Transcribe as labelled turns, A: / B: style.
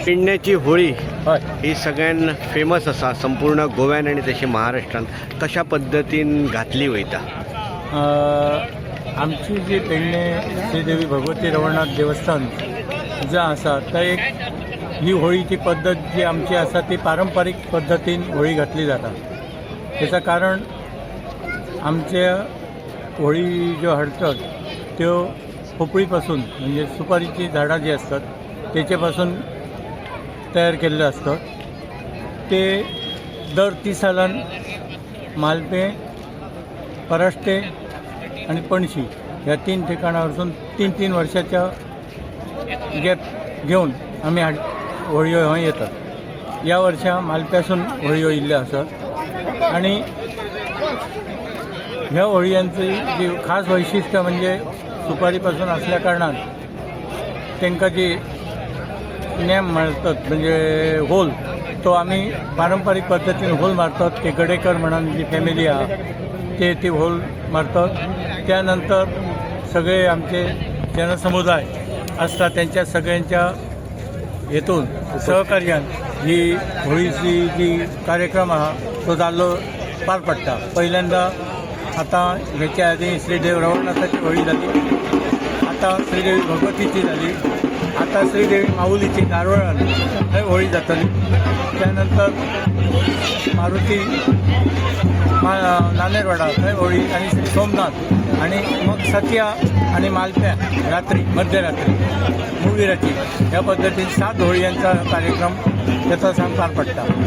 A: पेडण्याची होळी ही सगळ्यान फेमस असा संपूर्ण गोव्यान आणि तशी महाराष्ट्रात कशा पद्धतीन घातली वयता।
B: आमची जी पेडणे श्रीदेवी भगवती रवळनाथ देवस्थान जे आसा ते एक ही होळीची पद्धत जी आमची आसा ती पारंपारीक पद्धतीन होळी घातली जाता। त्याचं कारण आमच्या होळी ज्यो हाडटात त्यो पोपळीपासून म्हणजे सुपारीची झाडां जी असतात त्याच्यापासून तयार केल्ले असतात। ते दर 30 सालान मालपे, पराष्टे आणि पणशी ह्या 3 ठिकाणा वरसून 3 वर्षाच्या गॅप घेऊन आम्ही होळयो हांगा येतात। या वर्षा मालप्यासून होळयो येयल्ले आसात आणि ह्या होळयांची जी खास वैशिष्ट्य म्हणजे सुपारीपासून असल्या कारणान तांकां जी नेम मारतात म्हणजे होल तो आम्ही पारंपरिक पद्धतीने होल मारतात। ते गडेकर म्हणून जी फॅमिली आहे ते ती होल मारतात. त्यानंतर सगळे आमचे जनसमुदाय असतात, त्यांच्या सगळ्यांच्या हेतून सहकार्यान ही होळीची जी कार्यक्रम हा तो जाल्लो पार पडटा. पहिल्यांदा आता ह्याच्या आधी श्रीदेव रवळनाथाची होळी झाली, आता श्रीदेवी भगवतीची झाली, आता श्रीदेवी माऊलीची नारवळान थंय होळी जातली. त्यानंतर मारुती नानेरवाडा थंय होळी आणि श्री सोमनाथ आणि मग सत्या आणि मालप्या रात्री मध्यरात्री मुवीराची ह्या पद्धतीने 7 होळी यांचा कार्यक्रम त्याचा सांग पार पडटा.